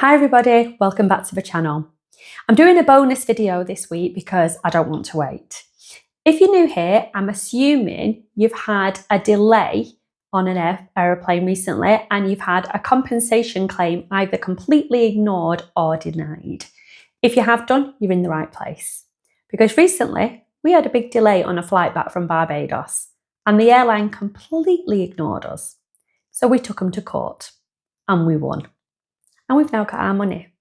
Hi everybody, welcome back to the channel. I'm doing a bonus video this week because I don't want to wait. If you're new here, I'm assuming you've had a delay on an aeroplane recently and you've had a compensation claim either completely ignored or denied. If you have done, you're in the right place. Because recently we had a big delay on a flight back from Barbados and the airline completely ignored us. So we took them to court and we won. And we've now got our money.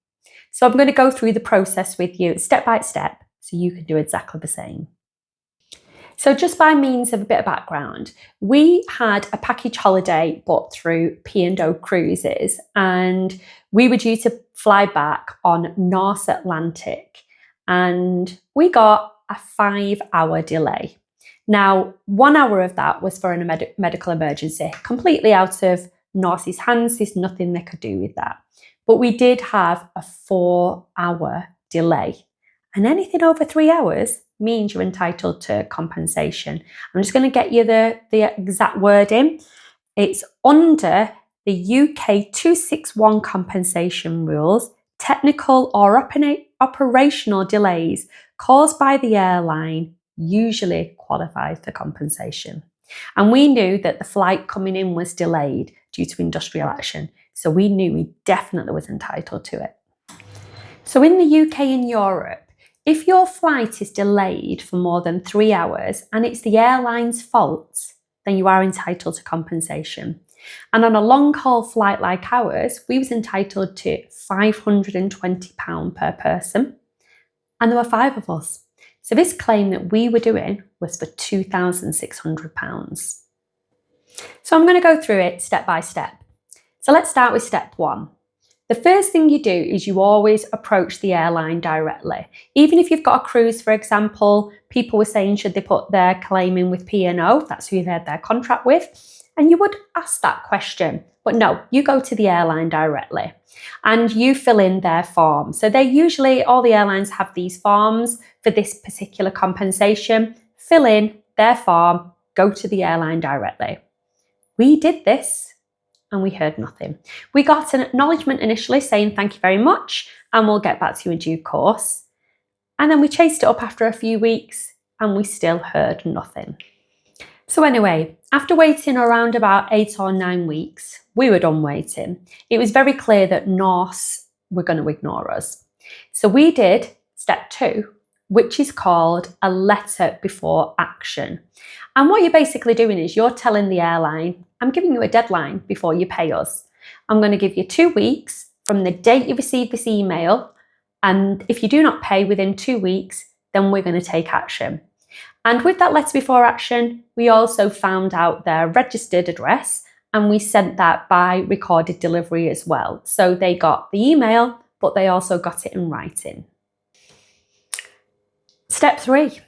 So I'm going to go through the process with you step by step so you can do exactly the same. So just by means of a bit of background, we had a package holiday booked through P&O Cruises and we were due to fly back on Norse Atlantic and we got a 5-hour delay. Now, 1 hour of that was for a medical emergency, completely out of Norse's hands. There's nothing they could do with that. But we did have a 4-hour delay. And anything over 3 hours means you're entitled to compensation. I'm just going to get you the exact wording. It's under the UK 261 compensation rules, technical or operational delays caused by the airline usually qualifies for compensation. And we knew that the flight coming in was delayed due to industrial action. So we knew we definitely was entitled to it. So in the UK and Europe, if your flight is delayed for more than 3 hours and it's the airline's fault, then you are entitled to compensation. And on a long haul flight like ours, we was entitled to £520 per person. And there were 5 of us. So this claim that we were doing was for £2,600. So I'm going to go through it step by step. So let's start with step 1. The first thing you do is you always approach the airline directly. Even if you've got a cruise, for example, people were saying should they put their claim in with P&O, that's who they had their contract with, and you would ask that question. But no, you go to the airline directly and you fill in their form. So they usually, all the airlines have these forms for this particular compensation. Fill in their form, go to the airline directly. We did this and we heard nothing. We got an acknowledgement initially saying thank you very much and we'll get back to you in due course. And then we chased it up after a few weeks and we still heard nothing. So anyway, after waiting around about 8 or 9 weeks, we were done waiting. It was very clear that Norse were going to ignore us. So we did step 2, which is called a letter before action. And what you're basically doing is you're telling the airline, I'm giving you a deadline before you pay us. I'm going to give you 2 weeks from the date you receive this email. And if you do not pay within 2 weeks, then we're going to take action. And with that letter before action, we also found out their registered address and we sent that by recorded delivery as well. So they got the email, but they also got it in writing. Step 3,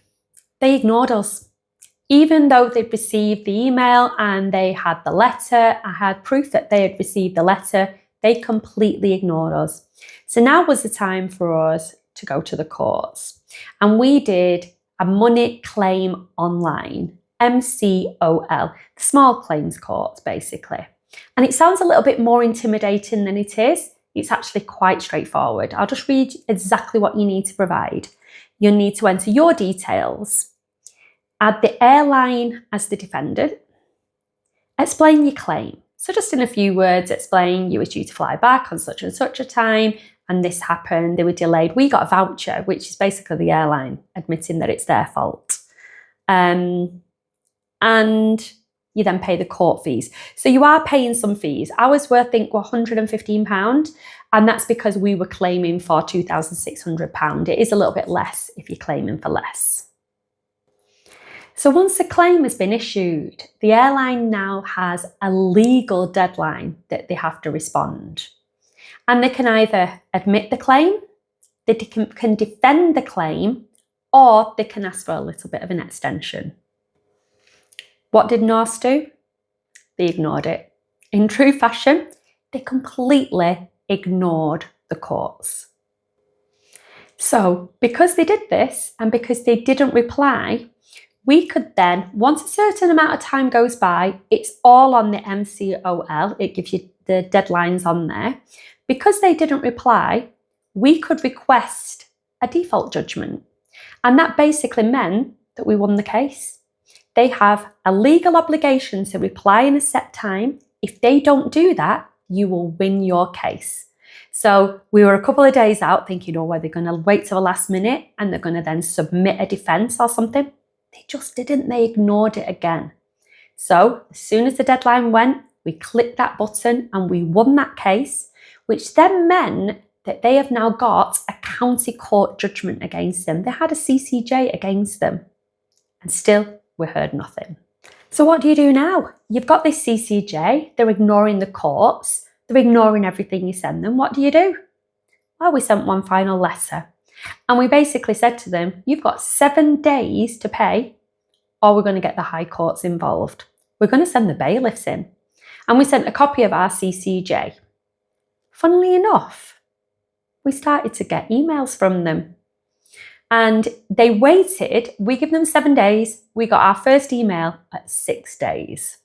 they ignored us. Even though they'd received the email and they had the letter, I had proof that they had received the letter, they completely ignored us. So now was the time for us to go to the courts. And we did a money claim online, MCOL, the small claims court basically. And it sounds a little bit more intimidating than it is. It's actually quite straightforward. I'll just read exactly what you need to provide. You'll need to enter your details, add the airline as the defendant, explain your claim. So just in a few words, explain you were due to fly back on such and such a time and this happened, they were delayed. We got a voucher, which is basically the airline admitting that it's their fault. And you then pay the court fees. So you are paying some fees. Ours were, I think, were £115. And that's because we were claiming for £2,600. It is a little bit less if you're claiming for less. So once the claim has been issued, the airline now has a legal deadline that they have to respond. And they can either admit the claim, they can defend the claim, or they can ask for a little bit of an extension. What did Norse do? They ignored it. In true fashion, they completely ignored the courts. So because they did this and because they didn't reply, we could then, once a certain amount of time goes by, it's all on the MCOL, it gives you the deadlines on there. Because they didn't reply, we could request a default judgment. And that basically meant that we won the case. They have a legal obligation to reply in a set time. If they don't do that, you will win your case. So we were a couple of days out thinking, oh, are they going to wait till the last minute and they're going to then submit a defence or something? They just didn't. They ignored it again. So as soon as the deadline went, we clicked that button and we won that case, which then meant that they have now got a county court judgment against them. They had a CCJ against them, and still we heard nothing. So what do you do now? You've got this CCJ, they're ignoring the courts, they're ignoring everything you send them. What do? Well, we sent one final letter, and we basically said to them, you've got 7 days to pay, or we're going to get the high courts involved. We're going to send the bailiffs in. And we sent a copy of our CCJ. Funnily enough, we started to get emails from them. And they waited, we give them 7 days, we got our first email at 6 days.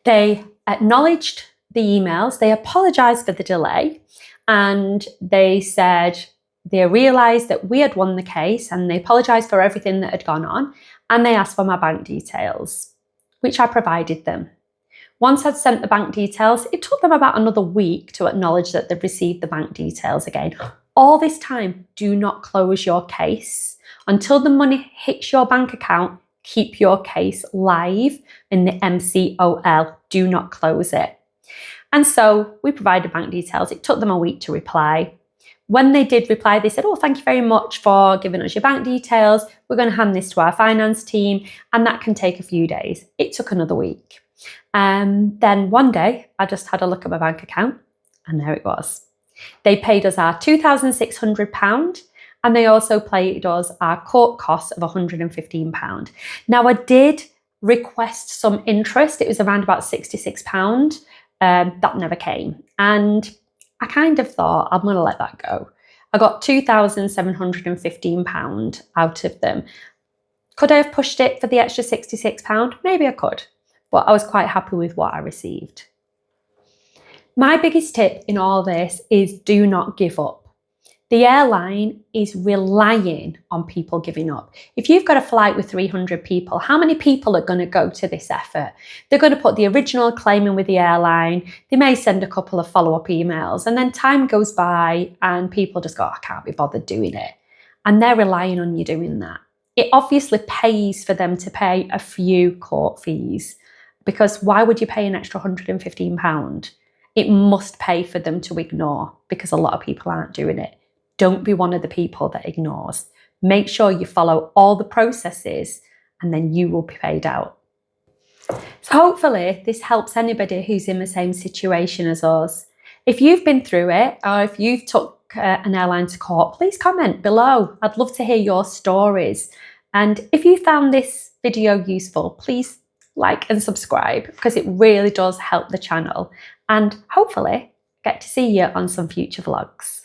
They acknowledged the emails, they apologised for the delay, and they said they realised that we had won the case, and they apologised for everything that had gone on, and they asked for my bank details, which I provided them. Once I'd sent the bank details, it took them about another week to acknowledge that they'd received the bank details again. All this time, do not close your case. Until the money hits your bank account, keep your case live in the MCOL. Do not close it. And so we provided bank details. It took them a week to reply. When they did reply, they said, oh, thank you very much for giving us your bank details. We're going to hand this to our finance team, and that can take a few days. It took another week. Then one day I just had a look at my bank account, and there it was. They paid us our £2,600, and they also paid us our court costs of £115. Now I did request some interest. It was around about £66. That never came. And I kind of thought, I'm going to let that go. I got £2,715 out of them. Could I have pushed it for the extra £66? Maybe I could. But I was quite happy with what I received. My biggest tip in all this is do not give up. The airline is relying on people giving up. If you've got a flight with 300 people, how many people are going to go to this effort? They're going to put the original claim in with the airline. They may send a couple of follow-up emails, and then time goes by and people just go, I can't be bothered doing it. And they're relying on you doing that. It obviously pays for them to pay a few court fees, because why would you pay an extra £115? It must pay for them to ignore, because a lot of people aren't doing it. Don't be one of the people that ignores. Make sure you follow all the processes, and then you will be paid out. So hopefully this helps anybody who's in the same situation as us. If you've been through it, or if you've took an airline to court, please comment below. I'd love to hear your stories. And if you found this video useful, please like and subscribe, because it really does help the channel, and hopefully get to see you on some future vlogs.